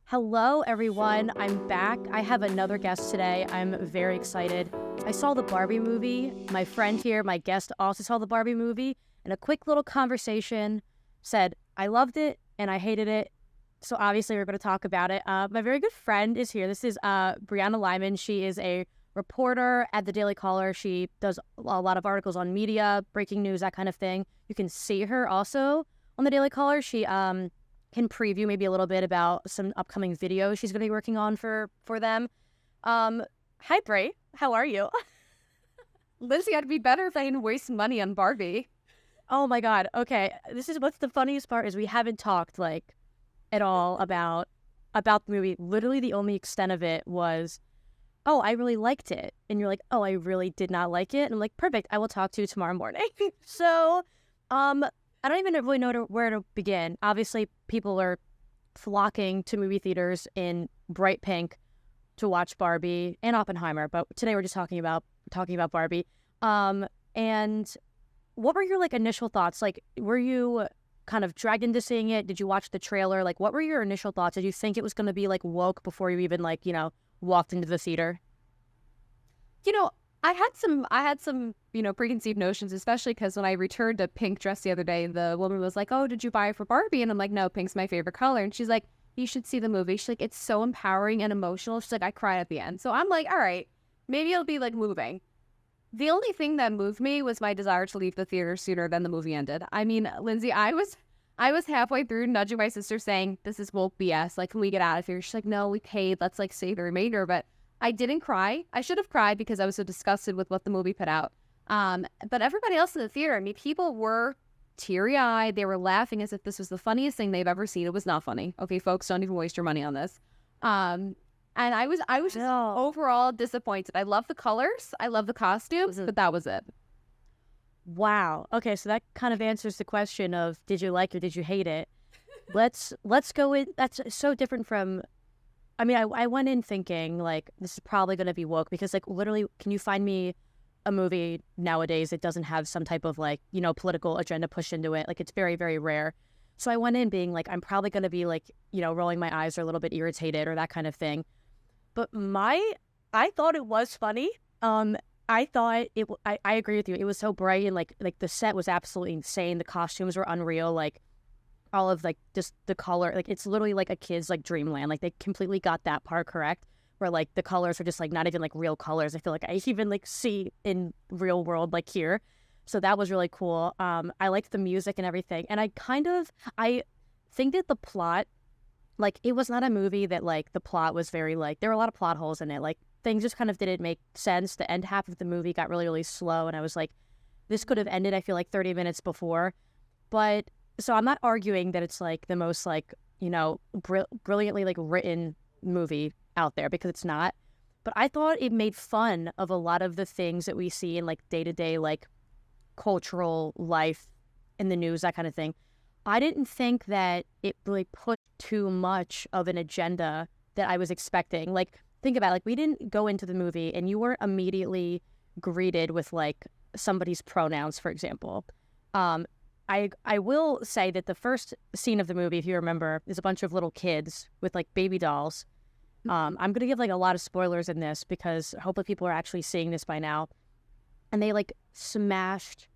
Hello, everyone. I'm back. I have another guest today. I'm very excited. I saw the Barbie movie. My friend here, my guest, also saw the Barbie movie. And a quick little conversation said, I loved it and I hated it. So obviously, we're going to talk about it. My very good friend is here. This is Brianna Lyman. She is a reporter at the Daily Caller. She does a lot of articles on media, breaking news, that kind of thing. You can see her also on the Daily Caller. She can preview maybe a little bit about some upcoming videos she's going to be working on for them. Hi, Bray. How are you? Lindsay, I'd be better if I didn't waste money on Barbie. Oh, my God. Okay. This is what's the funniest part is we haven't talked, at all about the movie. Literally, the only extent of it was, oh, I really liked it. And you're like, oh, I really did not like it. And I'm like, perfect. I will talk to you tomorrow morning. So, I don't even really know where to begin. Obviously, people are flocking to movie theaters in bright pink to watch Barbie and Oppenheimer, but today we're just talking about Barbie. And what were your initial thoughts? Were you kind of dragged into seeing it? Did you watch the trailer? What were your initial thoughts? Did you think it was going to be woke before you even walked into the theater? I had some preconceived notions, especially because when I returned a pink dress the other day, the woman was like, oh, did you buy it for Barbie? And I'm like, no, pink's my favorite color. And she's like, you should see the movie. She's like, it's so empowering and emotional. She's like, I cried at the end. So I'm like, all right, maybe it'll be moving. The only thing that moved me was my desire to leave the theater sooner than the movie ended. I mean, Lindsay, I was halfway through nudging my sister saying, this is woke BS. Can we get out of here? She's like, no, we paid. Let's save the remainder. But I didn't cry. I should have cried because I was so disgusted with what the movie put out. But everybody else in the theater, I mean, people were teary-eyed. They were laughing as if this was the funniest thing they've ever seen. It was not funny. Okay, folks, don't even waste your money on this. And I was just overall disappointed. I love the colors. I love the costumes, but that was it. Wow. Okay, so that kind of answers the question of did you like or did you hate it? Let's go in. That's so different from. I mean, I went in thinking this is probably going to be woke because literally, can you find me a movie nowadays that doesn't have some type of political agenda pushed into it? It's very, very rare. So I went in being I'm probably going to be rolling my eyes or a little bit irritated or that kind of thing. But I thought it was funny. I thought I agree with you. It was so bright and the set was absolutely insane. The costumes were unreal. All of just the color, it's literally a kid's dreamland. They completely got that part correct where the colors are just not even real colors. I feel I even see in real world here. So that was really cool. I liked the music and everything. And I think that the plot, it was not a movie that the plot was very there were a lot of plot holes in it. Things just kind of didn't make sense. The end half of the movie got really, really slow. And I was this could have ended, I feel 30 minutes before. But so I'm not arguing that it's the most brilliantly written movie out there because it's not. But I thought it made fun of a lot of the things that we see in day-to-day cultural life in the news, that kind of thing. I didn't think that it really put too much of an agenda that I was expecting. Think about it. We didn't go into the movie and you weren't immediately greeted with somebody's pronouns, for example. I will say that the first scene of the movie, if you remember, is a bunch of little kids with baby dolls. I'm going to give a lot of spoilers in this because hopefully people are actually seeing this by now. And they smashed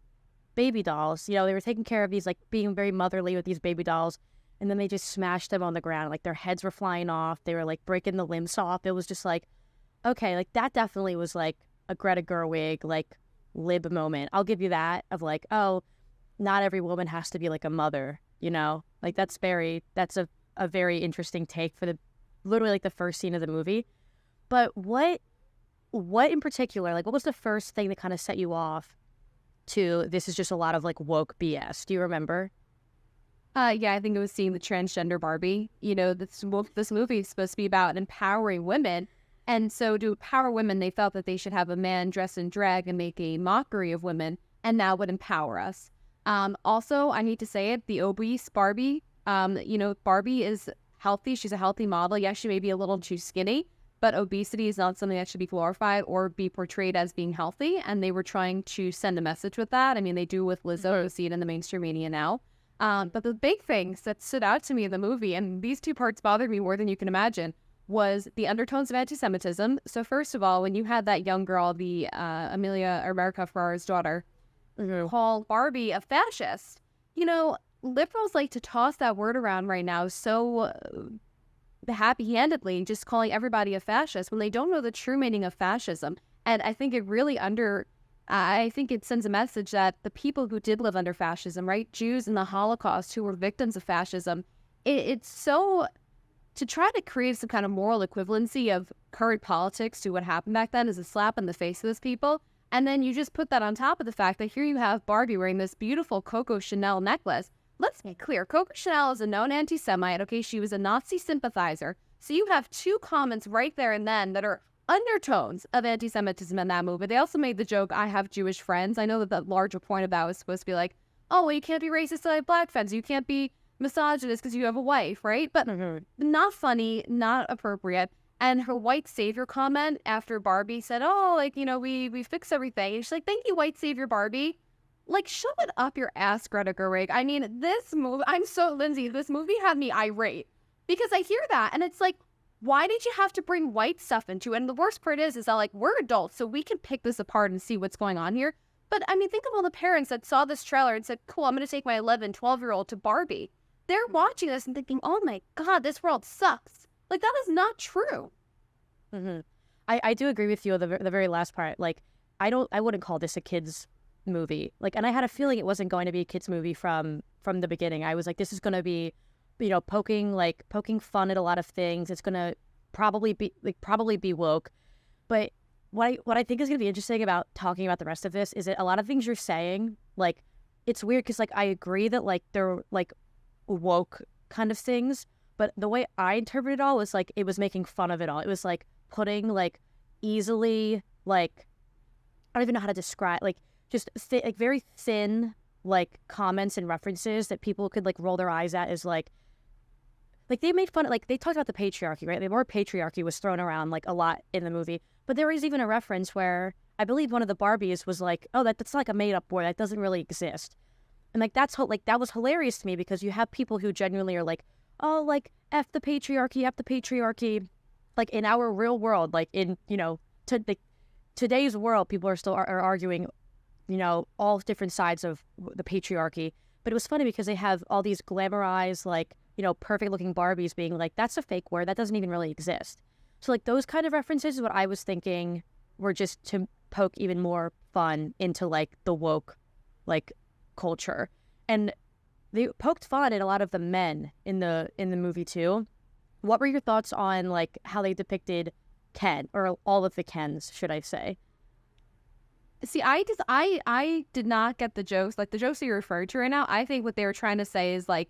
baby dolls. They were taking care of these, being very motherly with these baby dolls. And then they just smashed them on the ground. Their heads were flying off. They were breaking the limbs off. It was just okay, that definitely was a Greta Gerwig, lib moment. I'll give you that of oh, not every woman has to be a mother, that's a very interesting take for the literally the first scene of the movie. But what in particular, what was the first thing that kind of set you off to this is just a lot of woke BS? Do you remember? Yeah, I think it was seeing the transgender Barbie. This movie is supposed to be about empowering women. And so to empower women, they felt that they should have a man dress in drag and make a mockery of women, and that would empower us. Also, I hate to say it, the obese Barbie, Barbie is healthy. She's a healthy model. Yes, she may be a little too skinny, but obesity is not something that should be glorified or be portrayed as being healthy. And they were trying to send a message with that. I mean, they do with Lizzo. You see it in the mainstream media now. But the big things that stood out to me in the movie, and these two parts bothered me more than you can imagine, was the undertones of anti-Semitism. So first of all, when you had that young girl, the Amelia or America Ferrara's daughter, call Barbie a fascist, liberals like to toss that word around right now so happy-handedly, just calling everybody a fascist when they don't know the true meaning of fascism. And I think it really I think it sends a message that the people who did live under fascism, right, Jews in the Holocaust who were victims of fascism, it's so, to try to create some kind of moral equivalency of current politics to what happened back then is a slap in the face of those people. And then you just put that on top of the fact that here you have Barbie wearing this beautiful Coco Chanel necklace. Let's get clear. Coco Chanel is a known anti-Semite. Okay, she was a Nazi sympathizer. So you have two comments right there and then that are undertones of anti-Semitism in that movie. They also made the joke, I have Jewish friends. I know that the larger point of that was supposed to be like, oh, well, you can't be racist to black friends. You can't be misogynist because you have a wife, right? But not funny, not appropriate. And her white savior comment after Barbie said, oh, we fix everything. And she's like, thank you, white savior Barbie. Like, shove it up your ass, Greta Gerwig. I mean, this movie, Lindsay, this movie had me irate because I hear that and it's like, why did you have to bring white stuff into it? And the worst part is that, like, we're adults, so we can pick this apart and see what's going on here. But, I mean, think of all the parents that saw this trailer and said, cool, I'm going to take my 11, 12-year-old to Barbie. They're watching this and thinking, oh, my God, this world sucks. Like, that is not true. I do agree with you on the very last part. Like, I wouldn't call this a kid's movie. Like, and I had a feeling it wasn't going to be a kid's movie from the beginning. I was like, this is going to be, poking fun at a lot of things. It's gonna probably be woke. But what I think is gonna be interesting about talking about the rest of this is that a lot of things you're saying, like, it's weird because, like, I agree that, like, they're like woke kind of things, but the way I interpret it all was like it was making fun of it all. It was like putting like easily, like, I don't even know how to describe, like, just like very thin like comments and references that people could like roll their eyes at as like they made fun of, like, they talked about the patriarchy, right? The word patriarchy was thrown around like a lot in the movie, but there was even a reference where I believe one of the Barbies was like, oh, that's like a made up word that doesn't really exist. And like that was hilarious to me because you have people who genuinely are like, oh, like F the patriarchy, like in our real world, like in, today's world, people are still are arguing, all different sides of the patriarchy. But it was funny because they have all these glamorized, like, perfect looking Barbies being like, that's a fake word. That doesn't even really exist. So like those kind of references is what I was thinking were just to poke even more fun into like the woke, like, culture. And they poked fun at a lot of the men in the movie too. What were your thoughts on like how they depicted Ken, or all of the Kens, should I say? See, I did not get the jokes. Like the jokes that you're referring to right now, I think what they were trying to say is like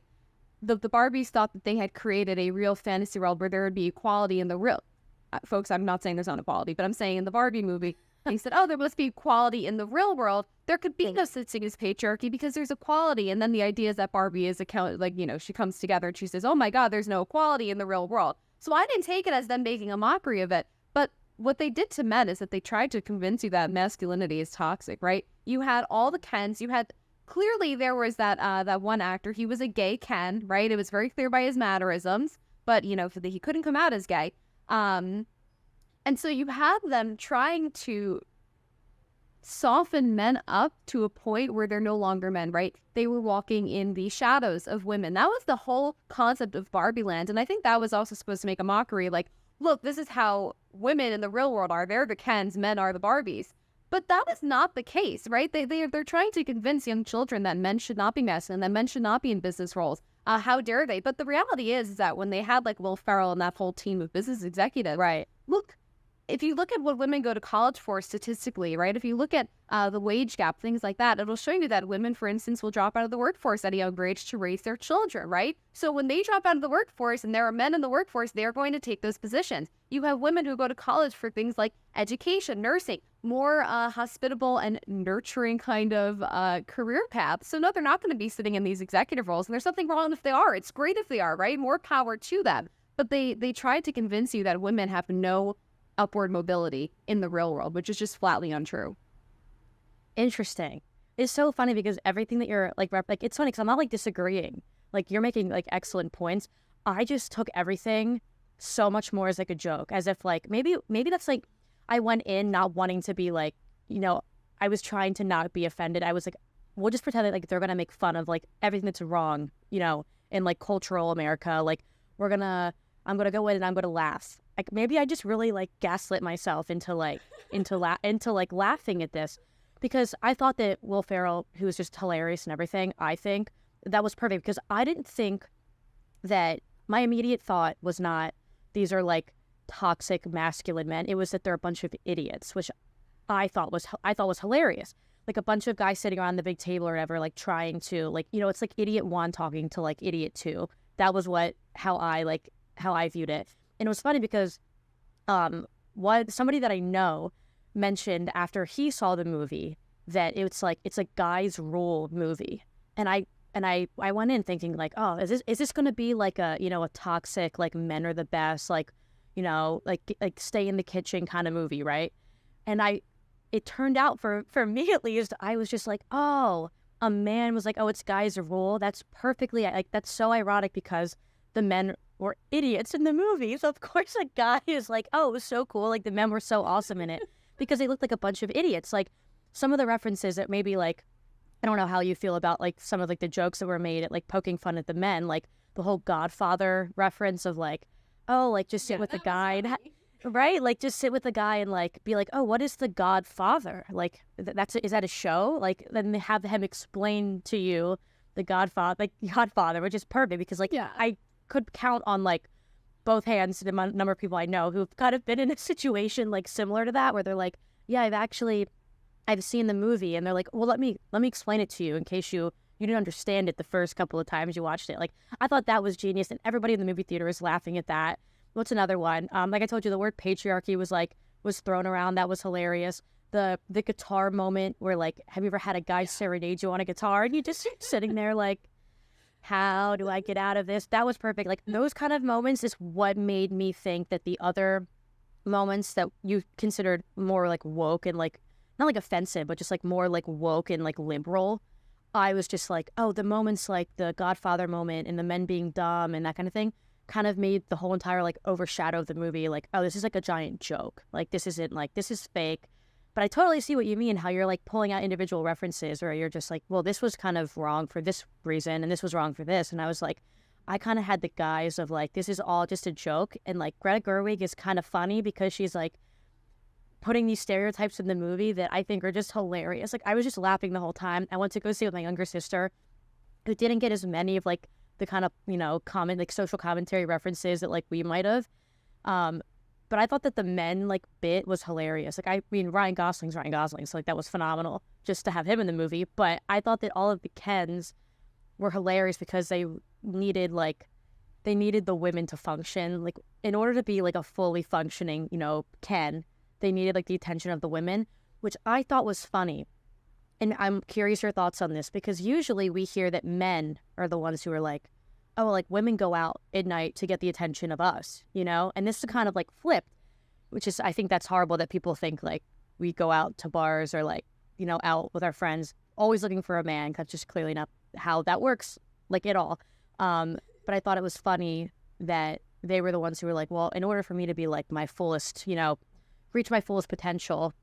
the Barbies thought that they had created a real fantasy world where there would be equality in the real. Folks, I'm not saying there's not equality, but I'm saying in the Barbie movie, they said, oh, there must be equality in the real world. There could be no such thing as patriarchy because there's equality. And then the idea is that Barbie is she comes together and she says, oh my God, there's no equality in the real world. So I didn't take it as them making a mockery of it. But what they did to men is that they tried to convince you that masculinity is toxic, right? You had all the Kens. You had, clearly there was that one actor. He was a gay Ken, right? It was very clear by his mannerisms, but, he couldn't come out as gay. And so you have them trying to soften men up to a point where they're no longer men, right? They were walking in the shadows of women. That was the whole concept of Barbie Land. And I think that was also supposed to make a mockery, like, look, this is how women in the real world are. They're the Kens, men are the Barbies. But that is not the case, right? They're trying to convince young children that men should not be masculine, that men should not be in business roles. How dare they? But the reality is that when they had like Will Ferrell and that whole team of business executives, right? Look, if you look at what women go to college for statistically, right? If you look at the wage gap, things like that, it'll show you that women, for instance, will drop out of the workforce at a younger age to raise their children, right? So when they drop out of the workforce and there are men in the workforce, they're going to take those positions. You have women who go to college for things like education, nursing, more hospitable and nurturing kind of career paths. So no, they're not going to be sitting in these executive roles. And there's nothing wrong if they are. It's great if they are, right? More power to them. But they tried to convince you that women have no upward mobility in the real world, which is just flatly untrue. Interesting. it's so funny because everything that you're like, like it's funny because I'm not like disagreeing. Like you're making like excellent points. I just took everything so much more as like a joke, as if like maybe that's like I went in not wanting to be like, I was trying to not be offended. I was like, we'll just pretend that like they're gonna make fun of like everything that's wrong, in like cultural America. Like I'm gonna go in and I'm gonna laugh. Like maybe I just really like gaslit myself into laughing at this, because I thought that Will Ferrell, who was just hilarious and everything, I think that was perfect, because I didn't think that my immediate thought was not these are like toxic masculine men. It was that they're a bunch of idiots, which I thought was hilarious. Like a bunch of guys sitting around the big table or whatever, like trying to like, it's like idiot one talking to like idiot two. That was how I viewed it. And it was funny because what somebody that I know mentioned after he saw the movie that it's a guys rule movie. And I went in thinking like, oh, is this going to be like a toxic like men are the best, like like stay in the kitchen kind of movie, right? And it turned out for me at least, I was just like, oh, a man was like, oh, it's guys rule. That's perfectly like that's so ironic because the men were idiots in the movie. So of course a guy is like, oh, it was so cool. Like the men were so awesome in it because they looked like a bunch of idiots. Like some of the references that maybe like, I don't know how you feel about like some of like the jokes that were made at like poking fun at the men, like the whole Godfather reference of like, oh, like just sit with the guy, and right? Like just sit with the guy and like be like, oh, what is the Godfather? Like is that a show? Like then they have him explain to you the Godfather, which is perfect because like I could count on like both hands the number of people I know who've kind of been in a situation like similar to that where they're like, yeah, I've seen the movie, and they're like, well, let me explain it to you in case you didn't understand it the first couple of times you watched it. Like I thought that was genius, and everybody in the movie theater was laughing at that. What's another one? Like I told you, the word patriarchy was thrown around. That was hilarious. The guitar moment where like, have you ever had a guy serenade you on a guitar and you just sitting there like, how do I get out of this? That was perfect. Like those kind of moments is what made me think that the other moments that you considered more like woke and like not like offensive, but just like more like woke and like liberal, I was just like, oh, the moments like the Godfather moment and the men being dumb and that kind of thing kind of made the whole entire like overshadow the movie. Like, oh, this is like a giant joke. Like this isn't like, this is fake. But I totally see what you mean, how you're like pulling out individual references where you're just like, well, this was kind of wrong for this reason and this was wrong for this. And I was like, I kind of had the guise of like, this is all just a joke. And like Greta Gerwig is kind of funny because she's like putting these stereotypes in the movie that I think are just hilarious. Like I was just laughing the whole time. I went to go see it with my younger sister who didn't get as many of like the kind of, common like social commentary references that like we might have. But I thought that the men like bit was hilarious. Like I mean, Ryan Gosling's so like that was phenomenal just to have him in the movie. But I thought that all of the Kens were hilarious because they needed the women to function. Like in order to be like a fully functioning, Ken, they needed like the attention of the women, which I thought was funny. And I'm curious your thoughts on this because usually we hear that men are the ones who are like, oh, like women go out at night to get the attention of us, and this is kind of like flipped, which is, I think that's horrible that people think like we go out to bars or like, out with our friends, always looking for a man. That's just clearly not how that works like at all. But I thought it was funny that they were the ones who were like, well, in order for me to be like my fullest, reach my fullest potential,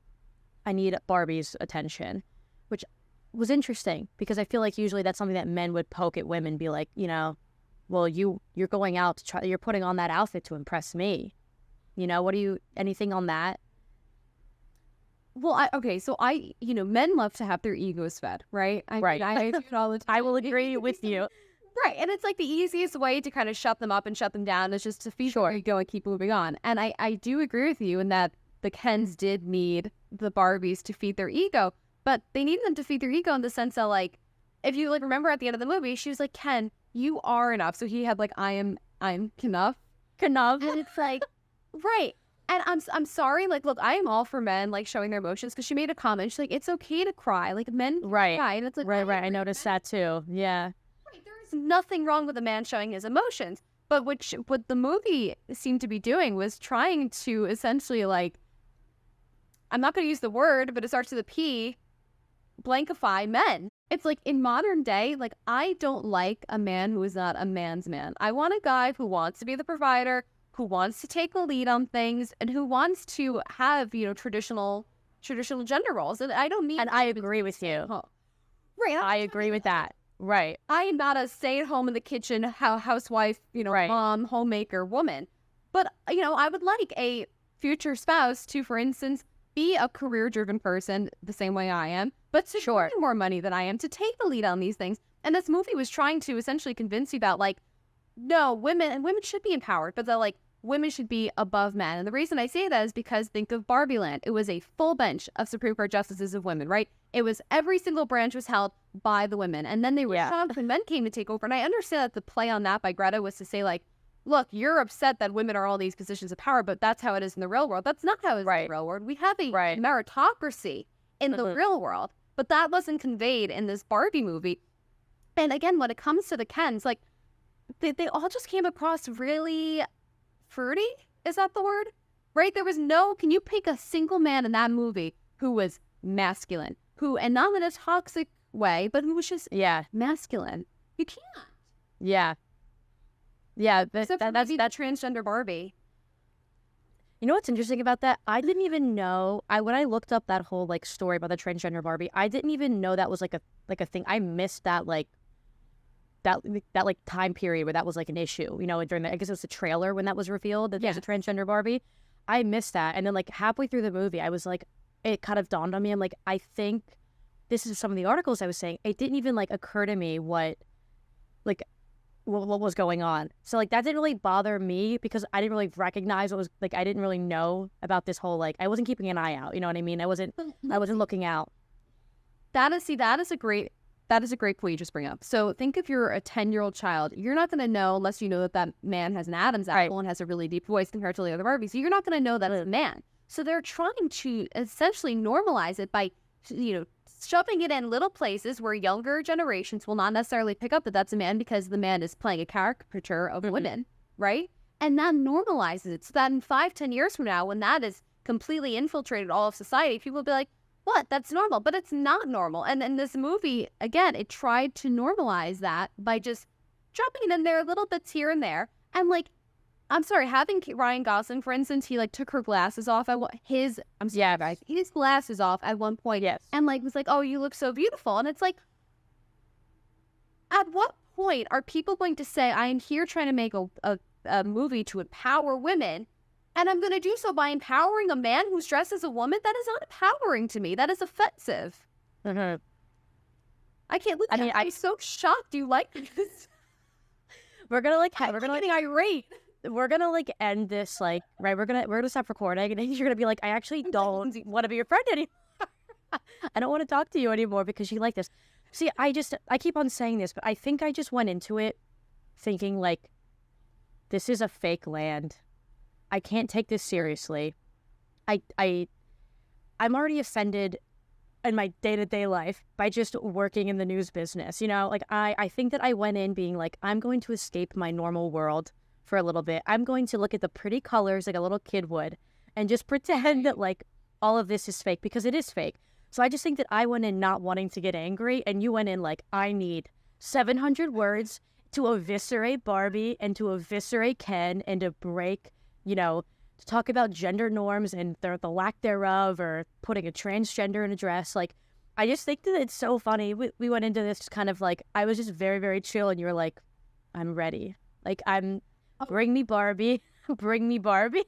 I need Barbie's attention, which was interesting because I feel like usually that's something that men would poke at women, be like, well, you're going out to try, you're putting on that outfit to impress me. Anything on that? Well, men love to have their egos fed, right? Right. I do it all the time. I will agree with you. Right. And it's like the easiest way to kind of shut them up and shut them down is just to feed their ego and keep moving on. And I do agree with you in that the Kens did need the Barbies to feed their ego, but they needed them to feed their ego in the sense that like, if you like remember at the end of the movie, she was like, Ken, you are enough. So he had like, I'm enough. And it's like, right. And I'm sorry, like, look, I am all for men like showing their emotions because she made a comment. She's like, it's okay to cry. Like men cry. And it's like, right. I noticed that too. Yeah. Right. There is nothing wrong with a man showing his emotions. But what the movie seemed to be doing was trying to essentially like, I'm not going to use the word, but it starts with a P, blankify men. It's like in modern day, like I don't like a man who is not a man's man. I want a guy who wants to be the provider, who wants to take the lead on things, and who wants to have, traditional gender roles. And I don't mean, and I agree with you. Right. I agree with that. Right. I am not a stay-at-home in the kitchen, housewife, right. mom, homemaker woman. But, I would like a future spouse to, for instance, be a career-driven person the same way I am, but to earn more money than I am, to take the lead on these things. And this movie was trying to essentially convince you that, like, no, women should be empowered, but that, like, women should be above men. And the reason I say that is because think of Barbie Land. It was a full bench of Supreme Court justices of women, right? It was every single branch was held by the women. And then they were shoved when men came to take over. And I understand that the play on that by Greta was to say, like, look, you're upset that women are all these positions of power, but that's how it is in the real world. That's not how it is in the real world. We have a meritocracy in the real world, but that wasn't conveyed in this Barbie movie. And again, when it comes to the Kens, like, they all just came across really fruity. Is that the word? Right? There was can you pick a single man in that movie who was masculine, and not in a toxic way, but who was just masculine? You can't. Yeah. Yeah, that's transgender Barbie. You know what's interesting about that? I didn't even know. When I looked up that whole like story about the transgender Barbie, I didn't even know that was like a thing. I missed that that like time period where that was like an issue. During I guess it was the trailer when that was revealed that there's a transgender Barbie. I missed that, and then like halfway through the movie, I was like, it kind of dawned on me. I'm like, I think this is some of the articles I was saying. It didn't even like occur to me what was going on. So like that didn't really bother me because I didn't really recognize what was like. I didn't really know about this whole I wasn't keeping an eye out. You know what I mean? I wasn't looking out. That is a great point you just bring up. So think if you're a 10-year-old child, you're not going to know unless you know that man has an Adam's apple and has a really deep voice compared to the other Barbies. So you're not going to know that it's a man. So they're trying to essentially normalize it by shoving it in little places where younger generations will not necessarily pick up that that's a man because the man is playing a caricature of women, right? And that normalizes it so that in 5-10 years from now, when that is completely infiltrated all of society, people will be like, what? That's normal. But it's not normal. And in this movie, again, it tried to normalize that by just dropping it in there little bits here and there. And like, I'm sorry, having Ryan Gosling, for instance, he like took her glasses off. His glasses off at one point. Yes. And like was like, oh, you look so beautiful. And it's like, at what point are people going to say, I am here trying to make a movie to empower women, and I'm going to do so by empowering a man who's dressed as a woman? That is not empowering to me. That is offensive. Mm-hmm. I can't look. I'm so shocked you like this. We're gonna getting irate. We're gonna like end this right. We're gonna stop recording, and then you're gonna be like, I actually don't want to be your friend anymore. I don't want to talk to you anymore because you like this. See, I keep on saying this, but I think I just went into it thinking like, this is a fake land. I can't take this seriously. I'm already offended in my day-to-day life by just working in the news business. Like I think that I went in being like, I'm going to escape my normal world for a little bit. I'm going to look at the pretty colors like a little kid would and just pretend that like all of this is fake because it is fake. So I just think that I went in not wanting to get angry, and you went in like, I need 700 words to eviscerate Barbie and to eviscerate Ken and to break, to talk about gender norms and the lack thereof, or putting a transgender in a dress. Like, I just think that it's so funny. We went into this kind of like, I was just very, very chill, and you were like, I'm ready. Like, bring me Barbie. Bring me Barbie.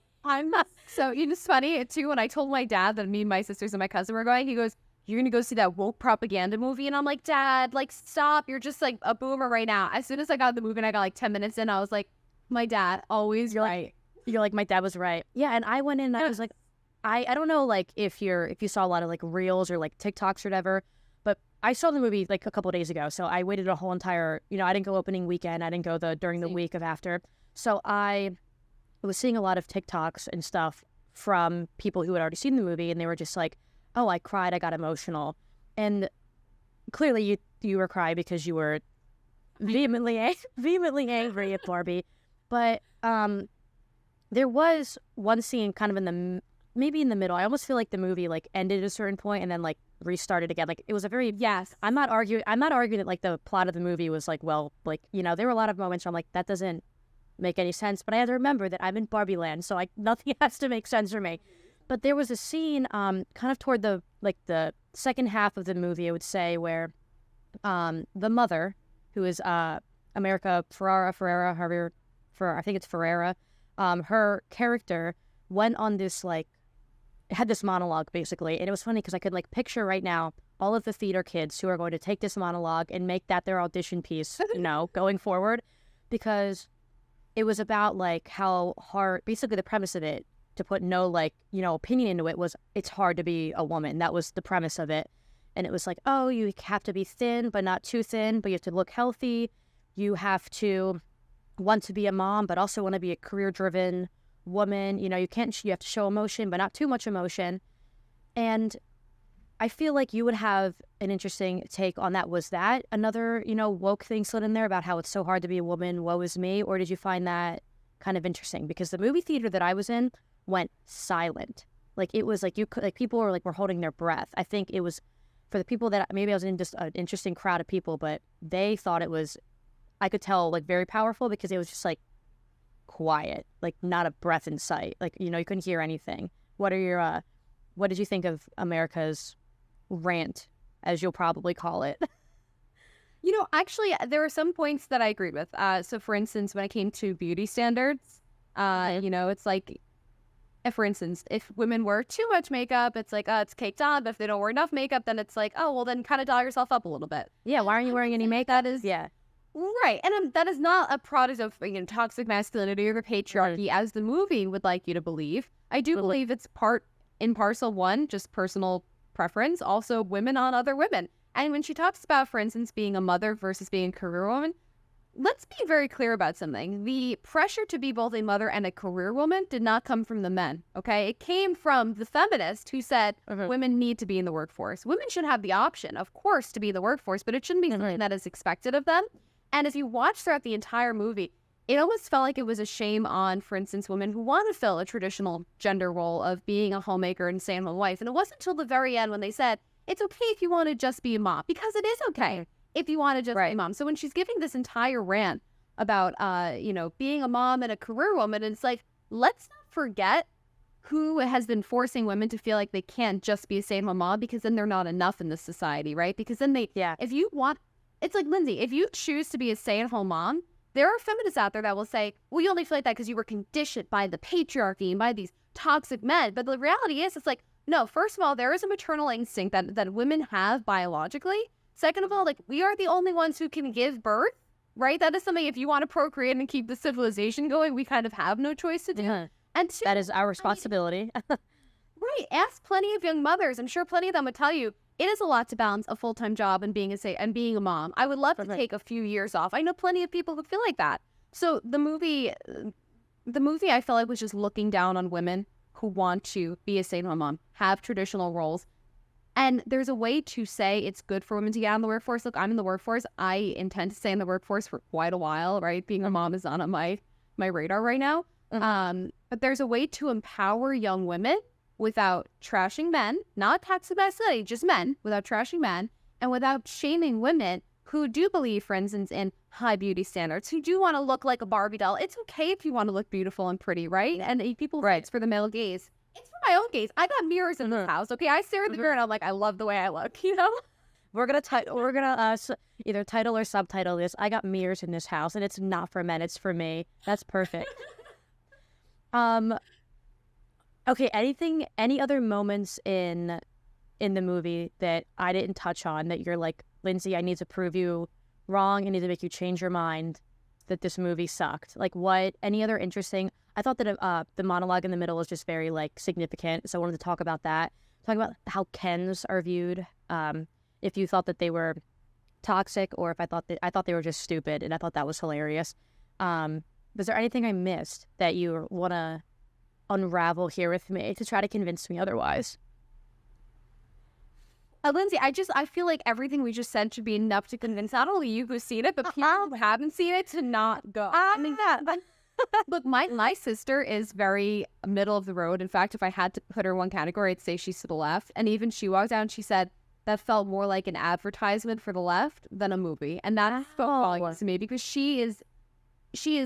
So, it's funny, too, when I told my dad that me and my sisters and my cousin were going, he goes, you're going to go see that woke propaganda movie? And I'm like, Dad, like, stop. You're just, like, a boomer right now. As soon as I got the movie and I got, like, 10 minutes in, I was like, my dad, always right. You're like, my dad was right. Yeah, and I went in and I was like, I don't know, like, if you saw a lot of, like, Reels or, like, TikToks or whatever, but I saw the movie, like, a couple of days ago, so I waited a whole entire, I didn't go opening weekend. I didn't go during the week of after. So I was seeing a lot of TikToks and stuff from people who had already seen the movie, and they were just like, oh, I cried, I got emotional. And clearly you were crying because you were vehemently angry at Barbie. But there was one scene kind of maybe in the middle. I almost feel like the movie like ended at a certain point and then like restart it again. Like it was a very Yes. I'm not arguing that like the plot of the movie was like, well, like, you know, there were a lot of moments where I'm like, that doesn't make any sense. But I had to remember that I'm in Barbie land, so nothing has to make sense for me. But there was a scene kind of toward the second half of the movie, I would say, where the mother, who is America Ferrera, however, I think it's Ferrera, her character went on this like, had this monologue basically, and it was funny because I could like picture right now all of the theater kids who are going to take this monologue and make that their audition piece, you know, going forward, because it was about like how hard, basically the premise of it, to put no like, you know, opinion into it, was it's hard to be a woman. That was the premise of it. And it was like, oh, you have to be thin but not too thin, but you have to look healthy. You have to want to be a mom but also want to be a career-driven woman. You know, you have to show emotion but not too much emotion. And I feel like you would have an interesting take on that. Was that another, you know, woke thing slid in there about how it's so hard to be a woman, woe is me? Or did you find that kind of interesting? Because the movie theater that I was in went silent. Like it was like people were holding their breath. I think it was for the people that maybe I was in just an interesting crowd of people, but they thought it was, I could tell, like very powerful, because it was just like quiet, like not a breath in sight. Like, you know, you couldn't hear anything. What did you think of America's rant, as you'll probably call it? You know, actually, there were some points that I agreed with. So, for instance, when it came to beauty standards, you know, it's like, for instance, if women wear too much makeup, it's like, it's caked on. But if they don't wear enough makeup, then it's like, oh, well, then kind of doll yourself up a little bit. Yeah, why aren't you wearing any makeup? That is, yeah. Right. And that is not a product of, you know, toxic masculinity or the patriarchy, as the movie would like you to believe. I do believe it's part and parcel, one, just personal preference, also women on other women. And when she talks about, for instance, being a mother versus being a career woman, let's be very clear about something. The pressure to be both a mother and a career woman did not come from the men, okay? It came from the feminist who said women need to be in the workforce. Women should have the option, of course, to be in the workforce, but it shouldn't be something that is expected of them. And if you watch throughout the entire movie, it almost felt like it was a shame on, for instance, women who want to fill a traditional gender role of being a homemaker and stay-at-home wife. And it wasn't until the very end when they said, it's okay if you want to just be a mom, because it is okay if you want to just be a mom. So when she's giving this entire rant about, you know, being a mom and a career woman, it's like, let's not forget who has been forcing women to feel like they can't just be a stay-at-home mom, because then they're not enough in this society, right? Because then if you want, it's like, Lindsay, if you choose to be a stay-at-home mom, there are feminists out there that will say, well, you only feel like that because you were conditioned by the patriarchy and by these toxic men. But the reality is, it's like, no, first of all, there is a maternal instinct that women have biologically. Second of all, like, we are the only ones who can give birth, right? That is something, if you want to procreate and keep the civilization going, we kind of have no choice to do. Yeah. And two, that is our responsibility. Right. Ask plenty of young mothers. I'm sure plenty of them would tell you it is a lot to balance a full-time job and being a mom. I would love to take a few years off. I know plenty of people who feel like that. So the movie I felt like was just looking down on women who want to be a stay-at-home mom, have traditional roles. And there's a way to say it's good for women to get out in the workforce. Look, I'm in the workforce. I intend to stay in the workforce for quite a while, right? Being a mom is not on my radar right now. But there's a way to empower young women without trashing men, not toxic masculinity, just men, without trashing men, and without shaming women who do believe, for instance, in high beauty standards, who do want to look like a Barbie doll. It's okay if you want to look beautiful and pretty, right? And people say it's for the male gaze. It's for my own gaze. I got mirrors in this house, okay? I stare at the mirror and I'm like, I love the way I look, you know? We're gonna either title or subtitle this. I got mirrors in this house, and it's not for men; it's for me. That's perfect. Okay. Any other moments in the movie that I didn't touch on that you're like, Lindsay, I need to prove you wrong. I need to make you change your mind that this movie sucked. Like, what? Any other interesting? I thought that the monologue in the middle was just very like significant, so I wanted to talk about that. Talk about how Kens are viewed. If you thought that they were toxic, or if I thought they were just stupid, and I thought that was hilarious. Was there anything I missed that you want to unravel here with me to try to convince me otherwise? Lindsay, I feel like everything we just said should be enough to convince not only you who's seen it, but people who haven't seen it to not go. Look, my sister is very middle of the road. In fact, if I had to put her in one category, I'd say she's to the left. And even she walked out and she said, that felt more like an advertisement for the left than a movie. And that spoke volumes to me because she is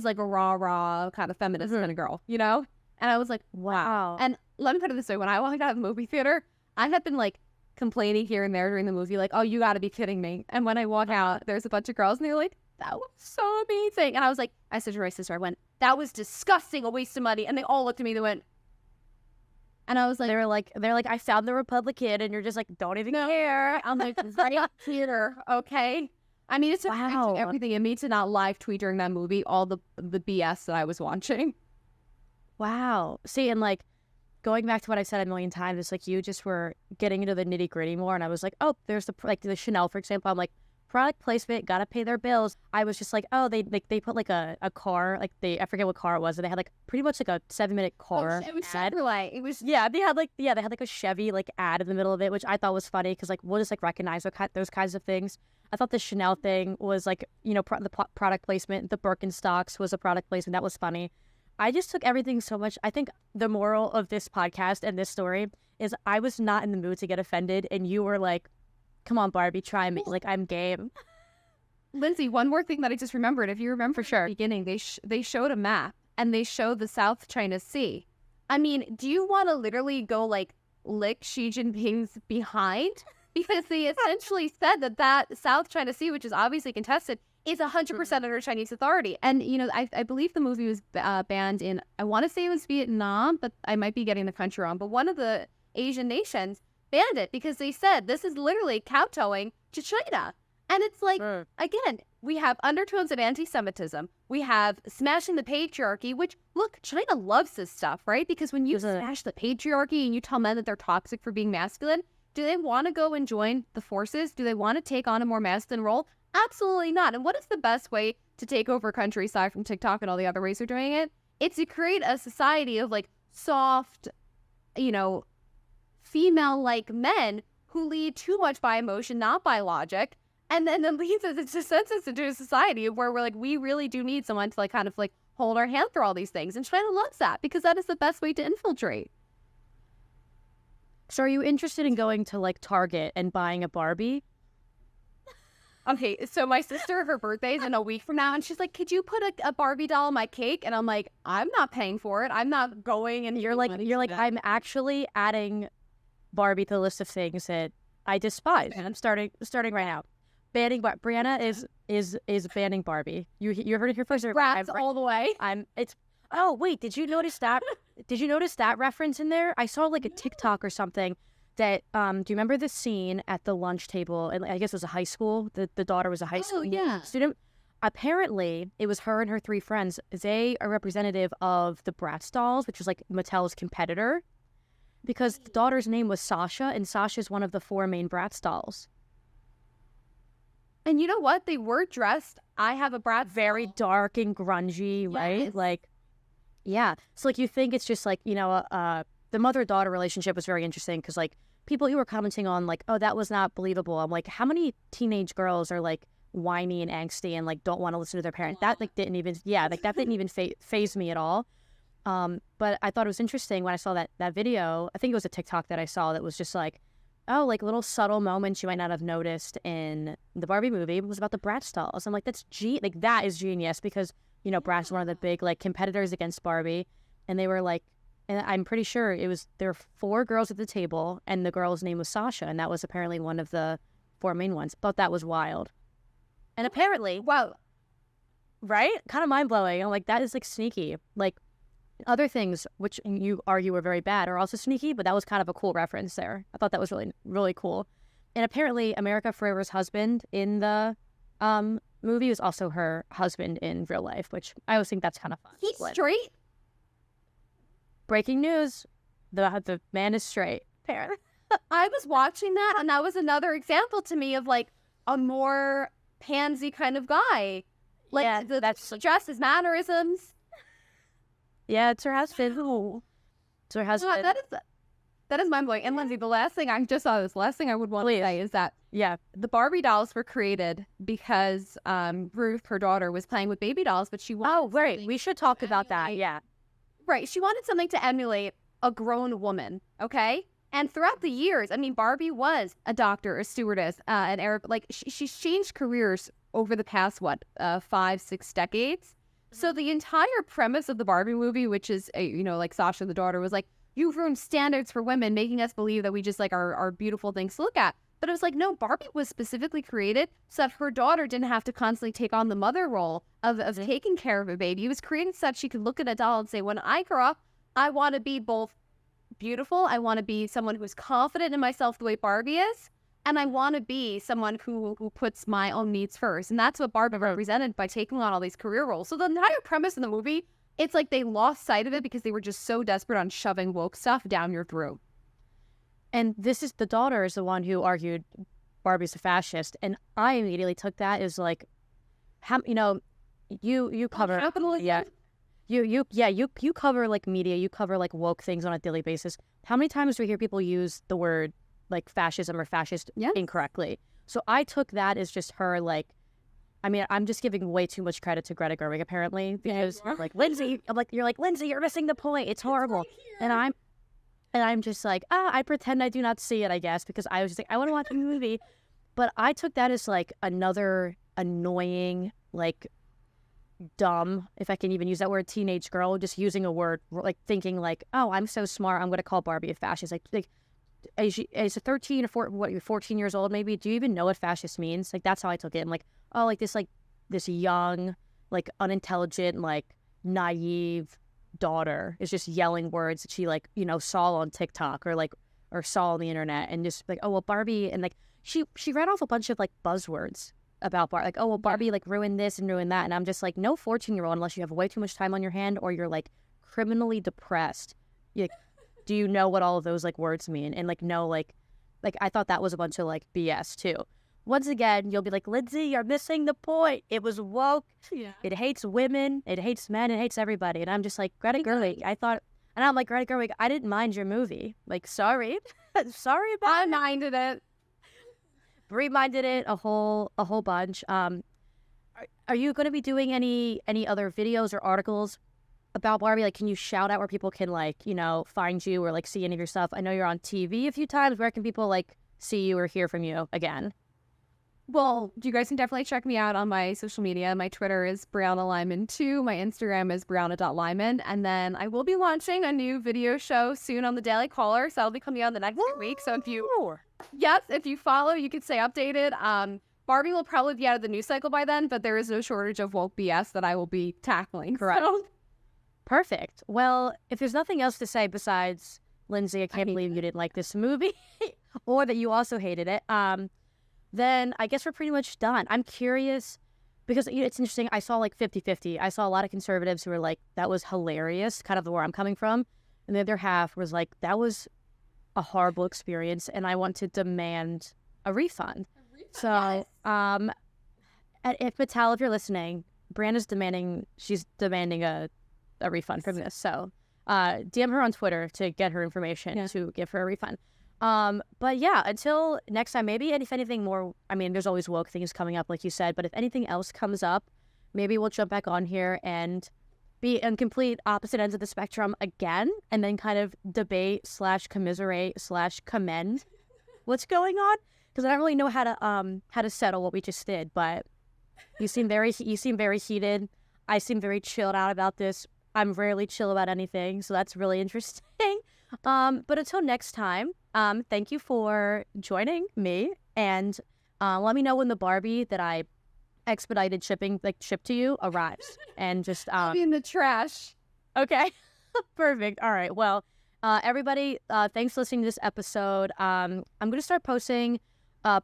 like a raw kind of feminist kind of girl, you know? And I was like, wow. And let me put it this way. When I walked out of the movie theater, I had been like complaining here and there during the movie, like, oh, you got to be kidding me. And when I walk out, there's a bunch of girls and they're like, that was so amazing. And I was like, I said to my sister, I went, that was disgusting, a waste of money. And they all looked at me, they went, and I was like, they're like, I found the Republican, and you're just like, don't even care. I'm like, right theater, okay? I mean, it's everything in me to not live tweet during that movie, all the BS that I was watching. Wow. See, and like, going back to what I said a million times, it's like you just were getting into the nitty gritty more, and I was like, oh, there's the Chanel, for example. I'm like, product placement, gotta pay their bills. I was just like, oh, they put like a car, like I forget what car it was, and they had like pretty much like a 7-minute car. It was Chevrolet. It was they had like a Chevy like ad in the middle of it, which I thought was funny because like we'll just like recognize those kinds of things. I thought the Chanel thing was like, you know, the product placement. The Birkenstocks was a product placement. That was funny. I just took everything so much. I think the moral of this podcast and this story is I was not in the mood to get offended, and you were like, come on, Barbie, try me. Like, I'm game. Lindsay, one more thing that I just remembered. If you remember, for sure, at the beginning, they showed a map, and they showed the South China Sea. I mean, do you want to literally go, like, lick Xi Jinping's behind? Because they essentially said that South China Sea, which is obviously contested, is 100% under Chinese authority. And, you know, I believe the movie was banned in, I want to say it was Vietnam, but I might be getting the country wrong. But one of the Asian nations banned it because they said this is literally kowtowing to China. And it's like, again, we have undertones of anti-Semitism. We have smashing the patriarchy, which, look, China loves this stuff, right? Because when you smash the patriarchy and you tell men that they're toxic for being masculine, do they want to go and join the forces? Do they want to take on a more masculine role? Absolutely not. And what is the best way to take over a country aside from TikTok and all the other ways they're doing it? It's to create a society of like soft, you know, female-like men who lead too much by emotion, not by logic, and then it leads us to sends us into a society where we're like, we really do need someone to like kind of like hold our hand through all these things. And China loves that because that is the best way to infiltrate. So are you interested in going to like Target and buying a Barbie? Okay, so my sister, her birthday's in a week from now, and she's like, could you put a Barbie doll on my cake? And I'm like, I'm not paying for it. I'm not going. And you're like, I'm actually adding Barbie to the list of things that I despise. And I'm starting right now. Banning Brianna is banning Barbie. You heard it here first. Rats all the way. Oh wait, did you notice that? Did you notice that reference in there? I saw like a TikTok or something that do you remember the scene at the lunch table? And I guess it was a high school. The daughter was a high school student. Apparently, it was her and her 3 friends. They are representative of the Bratz dolls, which was like Mattel's competitor, because the daughter's name was Sasha, and Sasha is one of the 4 main Bratz dolls. And you know what? They were dressed. I have a Bratz very dark and grungy, right? Like, yeah. So like you think it's just like, you know, the mother-daughter relationship was very interesting because like people you were commenting on like, oh, that was not believable. I'm like, how many teenage girls are like whiny and angsty and like don't want to listen to their parents? That like didn't even faze me at all. But I thought it was interesting when I saw that video. I think it was a TikTok that I saw that was just like, oh, like little subtle moments you might not have noticed in the Barbie movie. It was about the Bratz dolls. I'm like, that is genius because, you know, Bratz is one of the big like competitors against Barbie, and they were like, and I'm pretty sure there were 4 girls at the table, and the girl's name was Sasha, and that was apparently one of the 4 main ones. Thought that was wild. And apparently, wow, right? Kind of mind blowing. I'm like, that is like sneaky. Like other things, which you argue were very bad, are also sneaky, but that was kind of a cool reference there. I thought that was really, really cool. And apparently, America Ferrera's husband in the movie was also her husband in real life, which I always think that's kind of fun. He's straight? Breaking news. The man is straight. Apparently. I was watching that, and that was another example to me of like a more pansy kind of guy. Like that's dress, his mannerisms. Yeah, it's her husband. It's her husband. That is mind blowing. And Lindsay, the last thing I would want to say is that the Barbie dolls were created because Ruth, her daughter, was playing with baby dolls, but she wanted right. We should talk about that. Yeah, right. She wanted something to emulate a grown woman. Okay, And throughout the years, I mean, Barbie was a doctor, a stewardess, an Arab. Like she's changed careers over the past 5-6 decades. So the entire premise of the Barbie movie, which is like Sasha the daughter was like, you've ruined standards for women, making us believe that we just like are beautiful things to look at. But it was like, no, Barbie was specifically created so that her daughter didn't have to constantly take on the mother role of taking care of a baby. It was created so that she could look at a doll and say, when I grow up, I want to be both beautiful. I want to be someone who's confident in myself the way Barbie is. And I want to be someone who puts my own needs first. And that's what Barbie represented by taking on all these career roles. So the entire premise of the movie, it's like they lost sight of it because they were just so desperate on shoving woke stuff down your throat. And the daughter is the one who argued Barbie's a fascist. And I immediately took that as like, you cover capitalism. Yeah. You cover like media, you cover like woke things on a daily basis. How many times do we hear people use the word like fascism or fascist incorrectly? So I took that as just her like, I mean, I'm just giving way too much credit to Greta Gerwig apparently because like Lindsay, you're like, Lindsay, you're missing the point. It's horrible. And I'm just like, I pretend I do not see it, I guess, because I was just like, I want to watch a movie. But I took that as like another annoying, like dumb, if I can even use that word, teenage girl just using a word, like thinking like, oh, I'm so smart, I'm going to call Barbie a fascist. Like as a 13 or 14 years old, maybe, do you even know what fascist means? Like, that's how I took it. I'm like, oh, like this young, like unintelligent, like naive daughter is just yelling words that she like, saw on TikTok or saw on the internet and just like, oh, well, Barbie, and like she read off a bunch of like buzzwords about Barbie, like, oh, well, Barbie like ruined this and ruined that. And I'm just like, no 14-year-old, unless you have way too much time on your hand or you're like criminally depressed. Do you know what all of those like words mean? And like, no, like I thought that was a bunch of like BS too. Once again, you'll be like, Lindsay, you're missing the point. It was woke. Yeah. It hates women. It hates men. It hates everybody. And I'm just like, Greta Gerwig, and I'm like, Greta Gerwig, I didn't mind your movie. Like, sorry. Sorry about it. I minded it. Brie minded it a whole bunch. Are you going to be doing any other videos or articles about Barbie? Like, can you shout out where people can like, find you or like see any of your stuff? I know you're on TV a few times. Where can people like see you or hear from you again? Well, you guys can definitely check me out on my social media. My Twitter is Brianna Lyman 2. My Instagram is brianna.lyman. And then I will be launching a new video show soon on the Daily Caller. So that'll be coming out in the next week. So if you follow, you can stay updated. Barbie will probably be out of the news cycle by then, but there is no shortage of woke BS that I will be tackling. Correct. So. Perfect. Well, if there's nothing else to say besides, Lindsay, I can't believe you didn't like this movie or that you also hated it, then I guess we're pretty much done. I'm curious because it's interesting. I saw like 50-50. I saw a lot of conservatives who were like, that was hilarious, kind of where I'm coming from. And the other half was like, that was a horrible experience and I want to demand a refund. So, if Mattel, if you're listening, Brianna's demanding a refund from this. So, DM her on Twitter to get her information to give her a refund. But yeah, until next time, maybe, and if anything more, I mean, there's always woke things coming up, like you said, but if anything else comes up, maybe we'll jump back on here and be in complete opposite ends of the spectrum again, and then kind of debate / commiserate / commend what's going on, because I don't really know how to settle what we just did, but you seem very heated. I seem very chilled out about this. I'm rarely chill about anything, so that's really interesting. But until next time, thank you for joining me, and let me know when the Barbie that I expedited shipped to you arrives, and just I'll be in the trash. Okay. Perfect. All right. Well, everybody, thanks for listening to this episode. I'm gonna start posting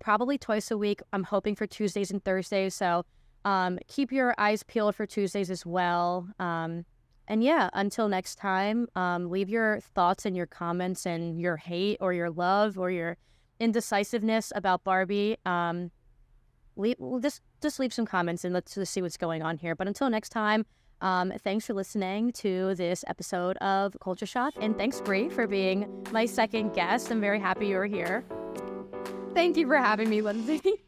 probably twice a week. I'm hoping for Tuesdays and Thursdays, so keep your eyes peeled for Tuesdays as well. And yeah, until next time, leave your thoughts and your comments and your hate or your love or your indecisiveness about Barbie. Just leave some comments and let's just see what's going on here. But until next time, thanks for listening to this episode of Culture Shock. And thanks, Brie, for being my second guest. I'm very happy you were here. Thank you for having me, Lindsay.